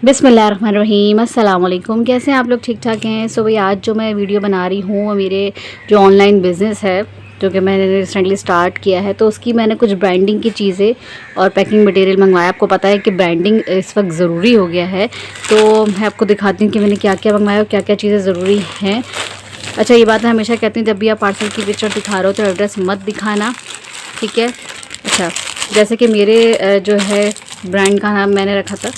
बिस्मिल्लाहिर्रहमानिर्रहीम, अस्सलाम वालेकुम। कैसे हैं आप लोग? ठीक ठाक हैं? सो भाई आज जो मैं वीडियो बना रही हूँ वो मेरे जो ऑनलाइन बिज़नेस है जो कि मैंने रिसेंटली स्टार्ट किया है, तो उसकी मैंने कुछ ब्रांडिंग की चीज़ें और पैकिंग मटेरियल मंगवाया। आपको पता है कि ब्रांडिंग इस वक्त ज़रूरी हो गया है, तो मैं आपको दिखाती हूँ कि मैंने क्या क्या मंगवाया और क्या क्या चीज़ें ज़रूरी हैं। अच्छा, ये बात मैं हमेशा कहती हूँ, जब भी आप पार्सल की पिक्चर दिखा रहे हो तो एड्रेस मत दिखाना, ठीक है। अच्छा, जैसे कि मेरे जो है ब्रांड का नाम मैंने रखा था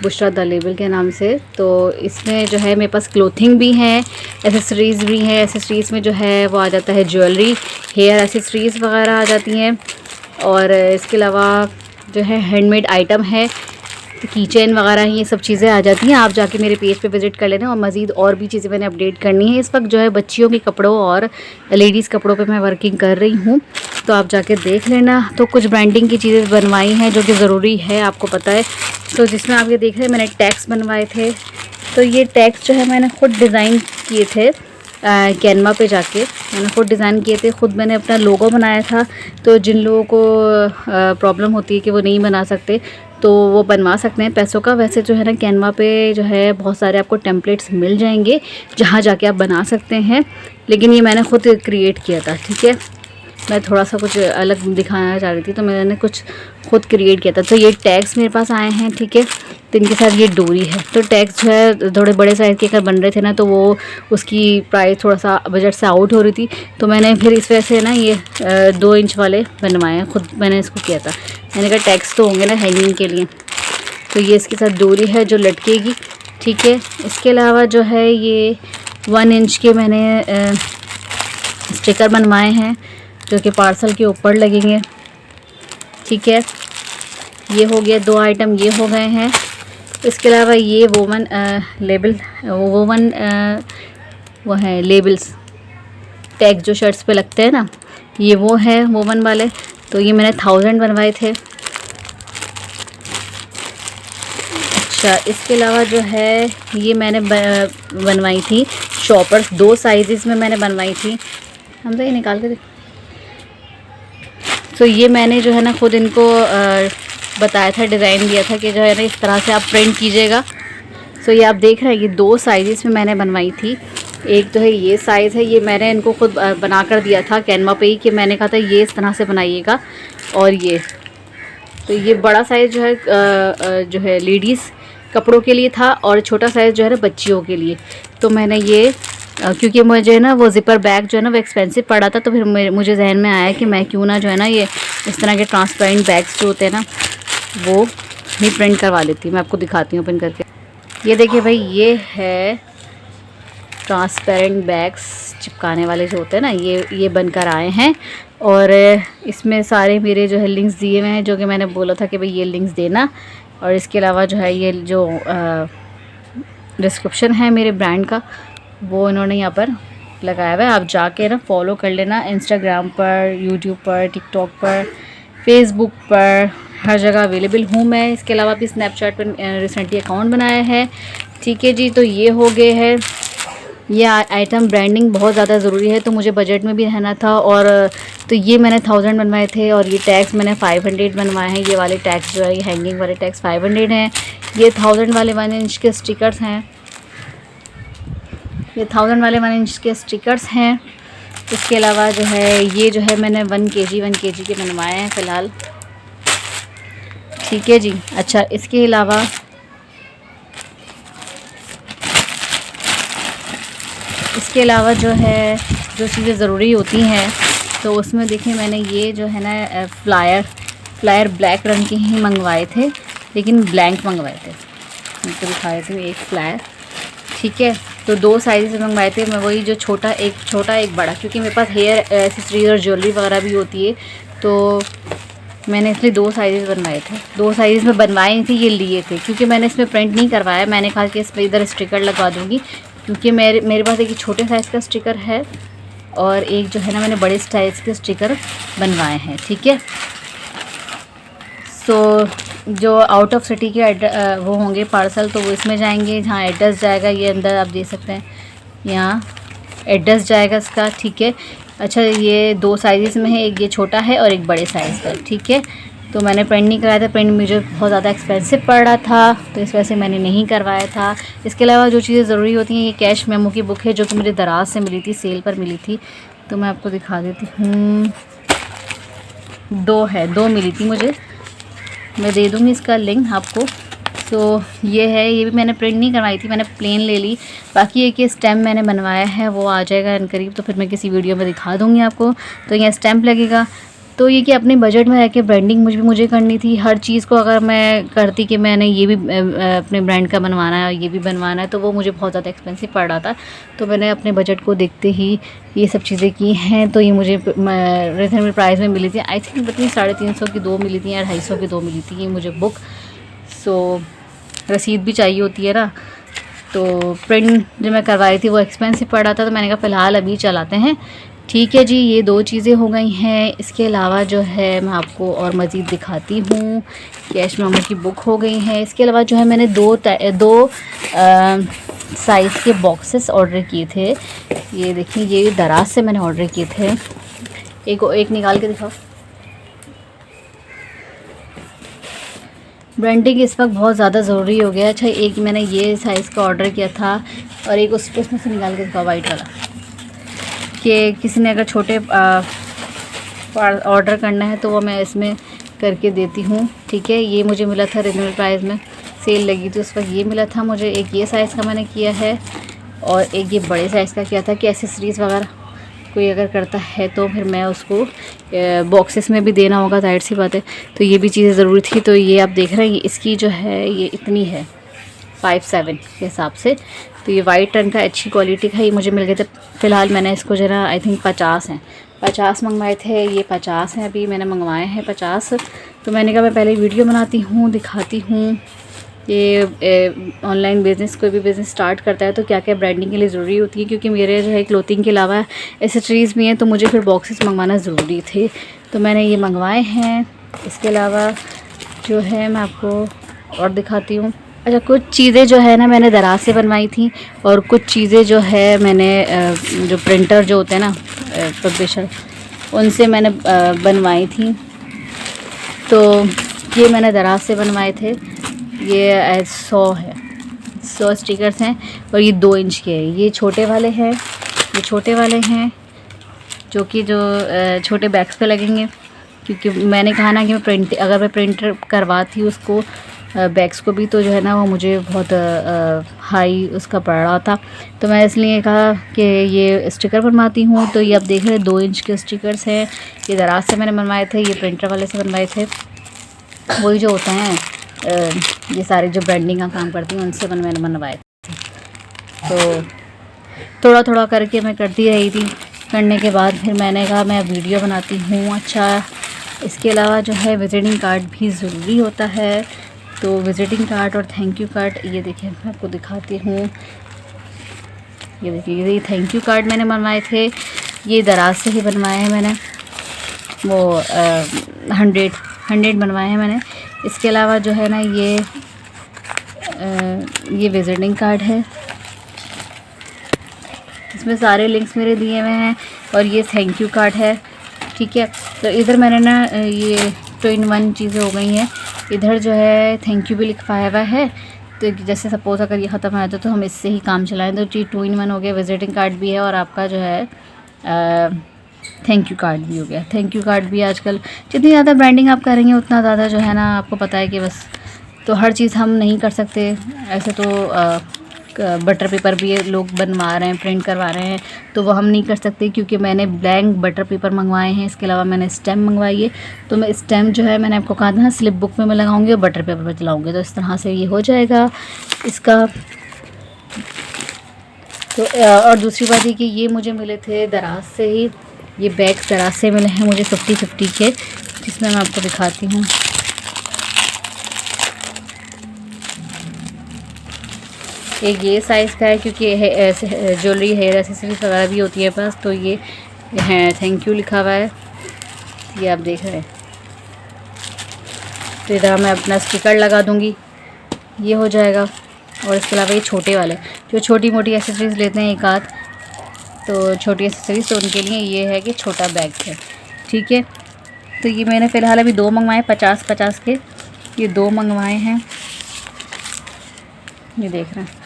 बुशरा द लेबल के नाम से, तो इसमें जो है मेरे पास क्लोथिंग भी है, एसेसरीज़ भी हैं। एसेसरीज़ में जो है वो आ जाता है ज्वेलरी, हेयर एसेसरीज़ वगैरह आ जाती हैं, और इसके अलावा जो है हैंडमेड आइटम है, की चेन वगैरह ये सब चीज़ें आ जाती हैं। आप जाके मेरे पेज पे विज़िट कर लेना, और मज़ीद और भी चीज़ें मैंने अपडेट करनी है। इस वक्त जो है बच्चियों के कपड़ों और लेडीज़ कपड़ों पे मैं वर्किंग कर रही हूँ, तो आप जाके देख लेना। तो कुछ ब्रांडिंग की चीज़ें बनवाई हैं जो कि ज़रूरी है, आपको पता है। तो जिसमें आप ये देख रहे हैं मैंने टैग्स बनवाए थे, तो ये टैग्स जो है मैंने ख़ुद डिज़ाइन किए थे। कैनवा पे जाके मैंने ख़ुद डिज़ाइन किए थे, ख़ुद मैंने अपना लोगो बनाया था। तो जिन लोगों को प्रॉब्लम होती है कि वो नहीं बना सकते, तो वो बनवा सकते हैं पैसों का। वैसे जो है ना कैनवा पे जो है बहुत सारे आपको टेम्पलेट्स मिल जाएंगे जहाँ जाके आप बना सकते हैं, लेकिन ये मैंने ख़ुद क्रिएट किया था, ठीक है। मैं थोड़ा सा कुछ अलग दिखाना चाह रही थी, तो मैंने कुछ खुद क्रिएट किया था। तो ये टैग्स मेरे पास आए हैं, ठीक है। तो इनके साथ ये डोरी है। तो टैग्स जो है थोड़े बड़े साइज़ के अगर बन रहे थे ना, तो वो उसकी प्राइस थोड़ा सा बजट से आउट हो रही थी, तो मैंने फिर इस वजह से ना ये 2 इंच वाले बनवाए हैं, खुद मैंने इसको किया था। मैंने कहा टैग्स तो होंगे ना हैंगिंग के लिए, तो ये इसके साथ डोरी है जो लटकेगी, ठीक है। इसके अलावा जो है ये 1 इंच के मैंने स्टिकर बनवाए हैं जो कि पार्सल के ऊपर लगेंगे, ठीक है। ये हो गया 2 आइटम, ये हो गए हैं। इसके अलावा ये वोवन लेबल, वोवन वो है लेबल्स, टैग जो शर्ट्स पे लगते हैं ना, ये वो है वोवन वाले। तो ये मैंने 1000 बनवाए थे। अच्छा, इसके अलावा जो है ये मैंने बनवाई थी शॉपर्स, 2 साइज़ में मैंने बनवाई थी। हम तो ये निकाल के तो ये मैंने जो है ना खुद इनको बताया था, डिज़ाइन दिया था कि जो है ना इस तरह से आप प्रिंट कीजिएगा। सो ये आप देख रहे हैं ये 2 साइज़ में मैंने बनवाई थी। एक तो है ये साइज़ है, ये मैंने इनको खुद बना कर दिया था कैनवा पे ही, कि मैंने कहा था ये इस तरह से बनाइएगा। और ये तो ये बड़ा साइज़ जो है लेडीज़ कपड़ों के लिए था, और छोटा साइज़ जो है ना बच्चियों के लिए। तो मैंने ये क्योंकि मुझे ना वो ज़िपर बैग जो है ना वो एक्सपेंसिव पड़ा था, तो फिर मुझे जहन में आया कि मैं क्यों ना जो है ना ये इस तरह के ट्रांसपेरेंट बैग्स जो होते हैं ना वो ही प्रिंट करवा लेती हूँ। मैं आपको दिखाती हूँ ओपन करके। ये देखिए भाई, ये है ट्रांसपेरेंट बैग्स चिपकाने वाले जो होते हैं ना, ये बनकर आए हैं। और इसमें सारे मेरे जो है लिंक्स दिए हुए हैं, जो कि मैंने बोला था कि भाई ये लिंक्स देना। और इसके अलावा जो है ये जो डिस्क्रिप्शन है मेरे ब्रांड का, वो इन्होंने यहाँ पर लगाया हुआ है। आप जाके ना फॉलो कर लेना, इंस्टाग्राम पर, यूट्यूब पर, टिकटॉक पर, फेसबुक पर, हर जगह अवेलेबल हूँ मैं। इसके अलावा भी स्नैपचैट पर रिसेंटली अकाउंट बनाया है, ठीक है जी। तो ये हो गए है ये आइटम। ब्रांडिंग बहुत ज़्यादा ज़रूरी है, तो मुझे बजट में भी रहना था। और तो ये मैंने 1000 बनवाए थे, और ये टैग्स मैंने 500 बनवाए हैं। ये वाले टैग्स जो है, ये हैंगिंग वाले टैग्स 500 हैं। ये 1000 वाले 1 इंच के स्टिकर्स हैं, ये 1000 वाले 1 इंच के स्टिकर्स हैं। इसके अलावा जो है ये जो है मैंने 1 kg के बनवाए हैं फ़िलहाल, ठीक है जी। अच्छा, इसके अलावा जो है जो चीज़ें ज़रूरी होती हैं, तो उसमें देखिए मैंने ये जो है ना फ्लायर ब्लैक रंग के ही मंगवाए थे, लेकिन ब्लैंक मंगवाए थे। उनको दिखाए थे एक फ्लायर, ठीक है। तो 2 साइज़ मंगवाए थे मैं, वही जो छोटा एक बड़ा, क्योंकि मेरे पास हेयर एक्सेसरीज और ज्वेलरी वगैरह भी होती है, तो मैंने इसलिए 2 साइज़ बनवाए थे। 2 साइज़ में बनवाए नहीं थे, ये लिए थे, क्योंकि मैंने इसमें प्रिंट नहीं करवाया। मैंने कहा कि इस पर इधर स्टिकर लगवा दूँगी, क्योंकि मेरे पास एक छोटे साइज़ का स्टिकर है, और एक जो है ना मैंने बड़े साइज़ के स्टिकर बनवाए हैं, ठीक है। सो जो आउट ऑफ सिटी के वो होंगे पार्सल, तो वो इसमें जाएंगे जहाँ एड्रेस जाएगा। ये अंदर आप देख सकते हैं, यहाँ एड्रेस जाएगा इसका, ठीक है। अच्छा, ये 2 साइज़ में है, एक ये छोटा है और एक बड़े साइज़ का, ठीक है। तो मैंने प्रिंट नहीं कराया था। प्रिंट मुझे बहुत ज़्यादा एक्सपेंसिव पड़ रहा था, तो इस वजह से मैंने नहीं करवाया था। इसके अलावा जो चीज़ें ज़रूरी होती हैं, ये कैश मेमो की बुक है जो कि मुझे दराज से मिली थी, सेल पर मिली थी। तो मैं आपको दिखा देती हूँ, 2 मिली थी मुझे, मैं दे दूँगी इसका लिंक आपको। तो ये है, ये भी मैंने प्रिंट नहीं करवाई थी, मैंने प्लेन ले ली। बाकी एक ये स्टैम्प मैंने बनवाया है, वो आ जाएगा इनकरीब, तो फिर मैं किसी वीडियो में दिखा दूँगी आपको। तो ये स्टैम्प लगेगा। तो ये कि अपने बजट में रह के ब्रांडिंग मुझे करनी थी। हर चीज़ को अगर मैं करती कि मैंने ये भी अपने ब्रांड का बनवाना है, ये भी बनवाना है, तो वो मुझे बहुत ज़्यादा एक्सपेंसिव पड़ रहा था। तो मैंने अपने बजट को देखते ही ये सब चीज़ें की हैं। तो ये मुझे रिजनेबल प्राइस में मिली थी। आई थिंक बताइए 350 की 2 मिली थी या 250 की 2 मिली थी ये मुझे बुक। सो रसीद भी चाहिए होती है ना। तो प्रिंट जो मैं करवाई थी वो एक्सपेंसिव पड़ रहा था, तो मैंने कहा फ़िलहाल अभी चलाते हैं। ठीक है जी, ये 2 चीज़ें हो गई हैं। इसके अलावा जो है मैं आपको और मज़ीद दिखाती हूँ। कैश मेमो की बुक हो गई है। इसके अलावा जो है मैंने दो साइज़ के बॉक्सेस ऑर्डर किए थे। ये देखिए, ये दराज से मैंने ऑर्डर किए थे। एक निकाल के दिखाओ। ब्रांडिंग इस वक्त बहुत ज़्यादा ज़रूरी हो गया। अच्छा, एक मैंने ये साइज़ का ऑर्डर किया था और एक उसमें से निकाल के दिखाओ, वाइट वाला, कि किसी ने अगर छोटे ऑर्डर करना है तो वो मैं इसमें करके देती हूँ। ठीक है, ये मुझे मिला था रिजनेबल प्राइस में, सेल लगी थी उस वक्त ये मिला था मुझे। एक ये साइज़ का मैंने किया है और एक ये बड़े साइज़ का किया था कि एसेसरीज़ वगैरह कोई अगर करता है तो फिर मैं उसको बॉक्सेस में भी देना होगा, जाहिर सी बात है। तो ये भी चीज़ें ज़रूरी थी। तो ये आप देख रहे हैं, इसकी जो है ये इतनी है 5-7 के हिसाब से। तो ये वाइट रंग का अच्छी क्वालिटी का ये मुझे मिल गया था। फ़िलहाल मैंने इसको जो है ना, आई थिंक 50 हैं, 50 मंगवाए थे। ये 50 हैं, अभी मैंने मंगवाए हैं 50। तो मैंने कहा मैं पहले वीडियो बनाती हूँ, दिखाती हूँ। ये ऑनलाइन बिज़नेस, कोई भी बिज़नेस स्टार्ट करता है तो क्या क्या ब्रांडिंग के लिए ज़रूरी होती है, क्योंकि मेरे जो है क्लोथिंग के अलावा एसेसरीज़ भी हैं, तो मुझे फिर बॉक्सेस मंगवाना ज़रूरी थे। तो मैंने ये मंगवाए हैं। इसके अलावा जो है मैं आपको और दिखाती हूँ। अच्छा, कुछ चीज़ें जो है ना मैंने दराज से बनवाई थी और कुछ चीज़ें जो है मैंने जो प्रिंटर जो होते हैं ना, पब्लिशर, उनसे मैंने बनवाई थी। तो ये मैंने दराज से बनवाए थे। ये 100 स्टिकर्स हैं और ये 2 इंच के हैं। ये छोटे वाले हैं, ये छोटे वाले हैं जो कि छोटे बैग्स पे लगेंगे, क्योंकि मैंने कहा ना कि अगर मैं प्रिंटर करवाती उसको बैग्स को भी, तो जो है ना वो मुझे बहुत हाई उसका पड़ रहा था। तो मैं इसलिए कहा कि ये स्टिकर बनवाती हूँ। तो ये आप देख रहे हैं 2 इंच के स्टिकर्स हैं। ये दराज से मैंने बनवाए थे, ये प्रिंटर वाले से बनवाए थे। वही जो होते हैं ये सारे जो ब्रांडिंग का काम करती हैं उनसे मैंने बनवाए थे। तो थोड़ा थोड़ा करके मैं करती रही थी। करने के बाद फिर मैंने कहा मैं वीडियो बनाती हूँ। अच्छा, इसके अलावा जो है विजिटिंग कार्ड भी ज़रूरी होता है। तो विजिटिंग कार्ड और थैंक यू कार्ड, ये देखिए मैं आपको दिखाती हूँ। ये देखिए, ये थैंक यू कार्ड मैंने बनवाए थे। ये दराज से ही बनवाए हैं मैंने, वो 100 बनवाए हैं मैंने। इसके अलावा जो है ना ये विजिटिंग कार्ड है, इसमें सारे लिंक्स मेरे दिए हुए हैं। और ये थैंक यू कार्ड है। ठीक है, तो इधर मैंने ना ये 2 in 1 चीज़ें हो गई हैं। इधर जो है थैंक यू भी लिखवाया हुआ है। तो जैसे सपोज़ अगर ये ख़त्म हो जाता तो हम इससे ही काम चलाएं। तो जी 2 in 1 हो गया, विजिटिंग कार्ड भी है और आपका जो है थैंक यू कार्ड भी हो गया। थैंक यू कार्ड भी आजकल जितनी ज़्यादा ब्रांडिंग आप करेंगे उतना ज़्यादा जो है ना, आपको पता है कि बस, तो हर चीज़ हम नहीं कर सकते। ऐसे तो बटर पेपर भी लोग बनवा रहे हैं, प्रिंट करवा रहे हैं, तो वो हम नहीं कर सकते, क्योंकि मैंने ब्लैंक बटर पेपर मंगवाए हैं। इसके अलावा मैंने स्टैम्प मंगवाई है। तो मैं स्टैम्प जो है मैंने आपको कहा था ना, स्लिप बुक में मैं लगाऊंगी और बटर पेपर पर चलाऊँगी। तो इस तरह से ये हो जाएगा इसका। तो और दूसरी बात ये कि ये मुझे मिले थे दराज से ही। ये बैग दराज से मिले हैं मुझे 50-50 के, जिसमें मैं आपको दिखाती हूँ। एक ये साइज़ का है, क्योंकि ज्वेलरी, हेयर एसेसरीज वगैरह भी होती है पास। तो ये है थैंक यू लिखा हुआ है, ये आप देख रहे हैं। तो इधर मैं अपना स्टिकर लगा दूँगी, ये हो जाएगा। और इसके अलावा ये छोटे वाले जो छोटी मोटी एसेसरीज़ लेते हैं एक आध, तो छोटी एसेसरीज़, तो उनके लिए ये है कि छोटा बैग है। ठीक है, तो ये मैंने फ़िलहाल अभी 2 मंगवाए 50-50 के, ये 2 मंगवाए हैं। ये देख रहे हैं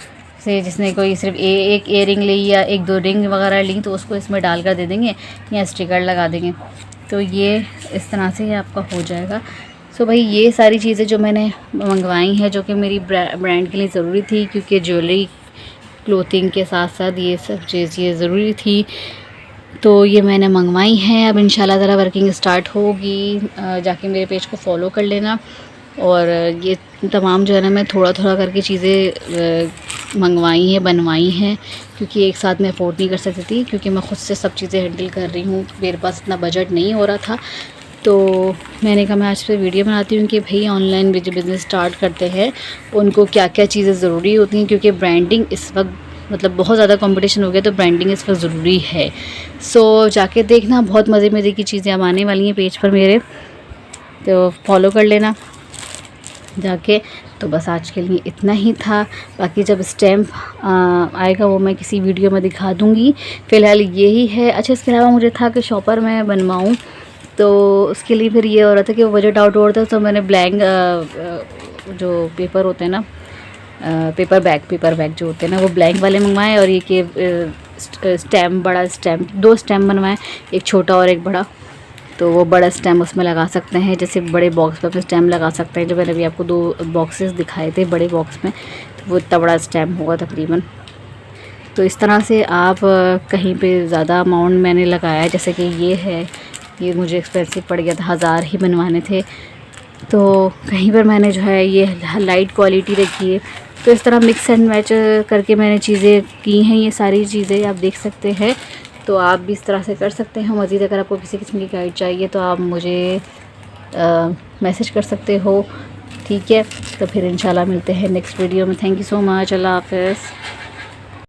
से जिसने कोई सिर्फ एक ईयरिंग ली या 1-2 रिंग वगैरह ली तो उसको इसमें डालकर दे देंगे या स्टिकर लगा देंगे। तो ये इस तरह से ये आपका हो जाएगा। सो भाई ये सारी चीज़ें जो मैंने मंगवाई हैं जो कि मेरी ब्रांड के लिए ज़रूरी थी, क्योंकि ज्वेलरी क्लोथिंग के साथ साथ ये सब चीज़ें ज़रूरी थी, तो ये मैंने मंगवाई हैं। अब इंशाल्लाह ज़रा वर्किंग स्टार्ट होगी। जाके मेरे पेज को फॉलो कर लेना। और ये तमाम जो है ना मैं थोड़ा थोड़ा करके चीज़ें मंगवाई हैं, बनवाई हैं, क्योंकि एक साथ मैं अफोर्ड नहीं कर सकती थी, क्योंकि मैं ख़ुद से सब चीज़ें हैंडल कर रही हूँ, मेरे पास इतना बजट नहीं हो रहा था। तो मैंने कहा मैं आज पे वीडियो बनाती हूँ कि भाई ऑनलाइन जो बिज़नेस स्टार्ट करते हैं उनको क्या क्या चीज़ें ज़रूरी होती हैं, क्योंकि ब्रांडिंग इस वक्त मतलब बहुत ज़्यादा कंपटीशन हो गया, तो ब्रांडिंग इस वक्त ज़रूरी है। सो जाके देखना, बहुत मज़े मज़े की चीज़ें अब आने वाली हैं पेज पर मेरे, तो फॉलो कर लेना जाके। तो बस आज के लिए इतना ही था, बाकी जब स्टैम्प आएगा वो मैं किसी वीडियो में दिखा दूँगी। फ़िलहाल यही है। अच्छा, इसके अलावा मुझे था कि शॉपर मैं बनवाऊँ, तो उसके लिए फिर ये हो रहा था कि वो बजट आउट हो रहा था, तो मैंने ब्लैंक जो पेपर होते हैं ना, पेपर बैग जो होते हैं ना, वो ब्लैंक वाले मंगवाए। और ये कि स्टैम्प, बड़ा स्टैम्प, 2 स्टैम्प बनवाए, एक छोटा और एक बड़ा। तो वो बड़ा स्टैम्प उसमें लगा सकते हैं, जैसे बड़े बॉक्स पर अपने स्टैम्प लगा सकते हैं। जो मैंने अभी आपको 2 बॉक्सेस दिखाए थे बड़े बॉक्स में, तो वो इतना बड़ा स्टैम्प होगा तकरीबन। तो इस तरह से आप कहीं पे ज़्यादा अमाउंट मैंने लगाया, जैसे कि ये है, ये मुझे एक्सपेंसिव पड़ गया था, 1000 ही बनवाने थे। तो कहीं पर मैंने जो है ये लाइट क्वालिटी रखी है। तो इस तरह मिक्स एंड मैच करके मैंने चीज़ें की हैं, ये सारी चीज़ें आप देख सकते हैं। तो आप भी इस तरह से कर सकते हैं। मज़ीद अगर आपको किसी किस्म की गाइड चाहिए तो आप मुझे मैसेज कर सकते हो, ठीक है। तो फिर इंशाल्लाह मिलते हैं नेक्स्ट वीडियो में। Thank you so much. अल्लाह हाफ़िज़।